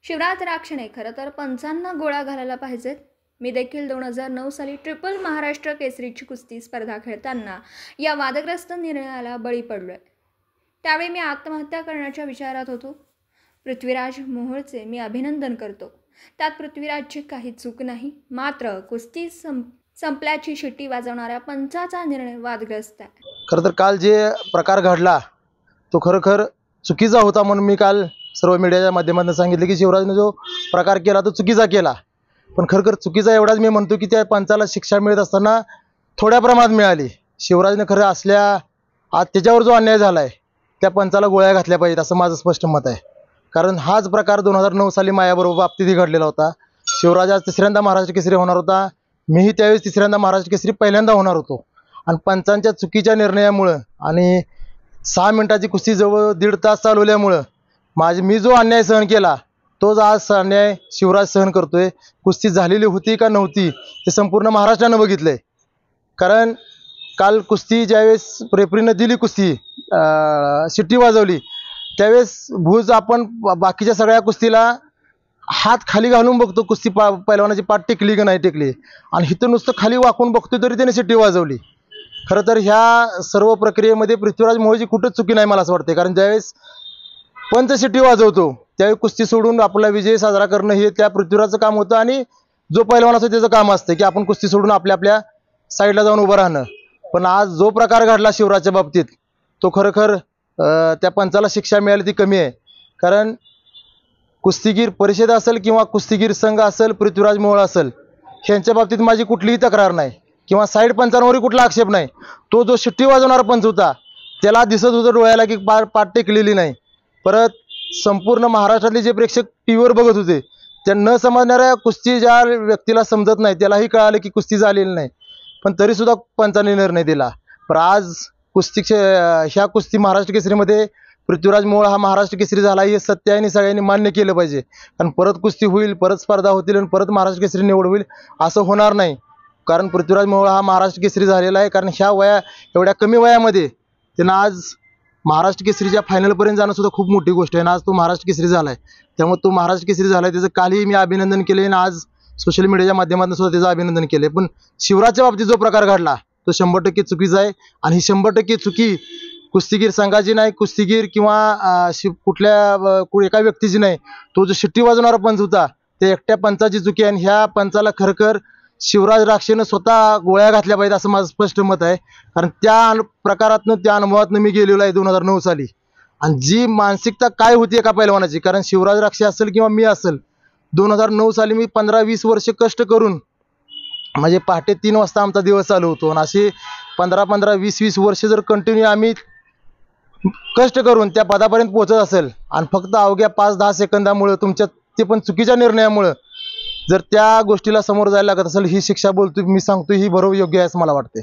शिवराज राक्षणे खरं तर पंचांना गोळ्या घालायला पाहिजेत। मी देखील 2009 साली ट्रिपल महाराष्ट्र केसरीची कुस्ती स्पर्धा खेळताना या वादग्रस्त निर्णयाला बळी पडलोय। त्यावेळी मी आत्महत्या करण्याच्या विचारात होतो। पृथ्वीराज मोहोळचे मी अभिनंदन करतो। त्यात पृथ्वीराजची काही चूक नाही, मात्र कुस्ती संपल्याची शिट्टी वाजवणाऱ्या पंचाचा निर्णय वादग्रस्त आहे। खरं तर काल जे प्रकार घडला तो खरोखर चुकीचा होता म्हणून मी काल सर्व मीडियाच्या माध्यमातून सांगितले की शिवराजने जो प्रकार केला तो चुकीचा केला। पण खरोखर चुकीचा एवढाच मी म्हणतो की त्या पंचाला शिक्षा मिळत असताना थोड्या प्रमाणात मिळाली। शिवराजने खरं असल्या आज त्याच्यावर जो अन्याय झाला आहे त्या पंचाला गोळ्या घातल्या पाहिजेत असं माझं स्पष्ट मत आहे। कारण हाच प्रकार 2009 साली माझ्याबरोबर बाबतीतही घडलेला होता। शिवराज आज तिसऱ्यांदा महाराष्ट्र केसरी होणार होता, मीही त्यावेळेस तिसऱ्यांदा महाराष्ट्र केसरी पहिल्यांदा होणार होतो। आणि पंचांच्या चुकीच्या निर्णयामुळं आणि 6 मिनिटाची कुस्ती जवळ 1.5 तास चालवल्यामुळं मी जो अन्याय सहन केला तोच आज अन्याय शिवराज सहन करतोय। कुस्ती झालेली होती का नव्हती हे संपूर्ण महाराष्ट्रानं बघितलंय। कारण काल कुस्ती ज्यावेळेस रेफरीनं दिली, कुस्ती शिट्टी वाजवली त्यावेळेस भूज आपण बाकीच्या सगळ्या कुस्तीला हात खाली घालून बघतो, कुस्ती पहिलवानाची पाठ टेकली की नाही टेकली, आणि इथं नुसतं खाली वाकून बघतोय तरी त्याने शिट्टी वाजवली। खरं तर ह्या सर्व प्रक्रियेमध्ये पृथ्वीराज मोहोळची कुठंच चुकी नाही मला असं वाटते। कारण ज्यावेळेस पंच शिट्टी वाजवतो त्यावेळी कुस्ती सोडून आपला विजय साजरा करणं हे त्या पृथ्वीराजचं काम होतं, आणि जो पैलवान असतो त्याचं काम असतं की आपण कुस्ती सोडून आपल्या साईडला जाऊन उभं राहणं। पण आज जो प्रकार घडला शिवराजच्या बाबतीत तो खरोखर त्या पंचाला शिक्षा मिळाली ती कमी आहे। कारण कुस्तीगीर परिषद असेल किंवा कुस्तीगीर संघ असेल, पृथ्वीराज मोहोळ असेल, ह्यांच्या बाबतीत माझी कुठलीही तक्रार नाही किंवा साईड पंचांवरही कुठला आक्षेप नाही। तो जो शिट्टी वाजवणारा पंच होता त्याला दिसत होतं डोळ्याला की पाठ टेकलेली नाही। परत संपूर्ण महाराष्ट्रातले जे प्रेक्षक टीव्हीवर बघत होते त्या न समजणाऱ्या कुस्ती ज्या व्यक्तीला समजत नाही त्यालाही कळालं की कुस्ती झालेली नाही, पण तरीसुद्धा पंचांनी निर्णय दिला। पण आज ह्या कुस्ती महाराष्ट्र केसरीमध्ये पृथ्वीराज मोहोळ हा महाराष्ट्र केसरी झाला हे सत्य आहे आणि सगळ्यांनी मान्य केलं पाहिजे। कारण परत कुस्ती होईल, परत स्पर्धा होतील आणि परत महाराष्ट्र केसरी निवड होईल असं होणार नाही। कारण पृथ्वीराज मोहोळ हा महाराष्ट्र केसरी झालेला आहे। कारण ह्या एवढ्या कमी वयामध्ये त्यानं आज महाराष्ट्र केसरीच्या फायनलपर्यंत जाणं सुद्धा खूप मोठी गोष्ट आहे, आणि आज तो महाराष्ट्र केसरी झाला आहे। त्यामुळे तो महाराष्ट्र केसरी झाला आहे त्याचं कालही मी अभिनंदन केले आणि आज सोशल मीडियाच्या माध्यमातून सुद्धा त्याचं अभिनंदन केले। पण शिवराजच्या बाबतीत जो प्रकार घडला तो 100% चुकीचा आहे, आणि ही 100% चुकी कुस्तीगीर संघाची नाही, कुस्तीगीर किंवा कुठल्या एका व्यक्तीची नाही। तो जो शिट्टी वाजवणारा पंच होता ते एकट्या पंचाची चुकी आहे, आणि ह्या पंचाला खरखर शिवराज राक्षेनं स्वतः गोळ्या घातल्या पाहिजे असं माझं स्पष्ट मत आहे। कारण त्या प्रकारातनं त्या अनुभवातनं मी गेलेलो आहे 2009 साली, आणि जी मानसिकता काय होती एका पैलवानाची। कारण शिवराज राक्षे असेल किंवा मी असेल, 2009 साली मी 15-20 वर्ष कष्ट करून म्हणजे पहाटे 3 वाजता आमचा दिवस चालू होतो, आणि असे 15-15, 20-20 वर्ष जर कंटिन्यू आम्ही कष्ट करून त्या पदापर्यंत पोहोचत असेल, आणि फक्त अवघ्या 5-10 सेकंदामुळे तुमच्या ते पण चुकीच्या निर्णयामुळे जर त्या गोष्टीला समोर जायला लागत असेल, ही शिक्षा बोलतो मी सांगतो ही बरोबर योग्य आहे असं मला वाटते।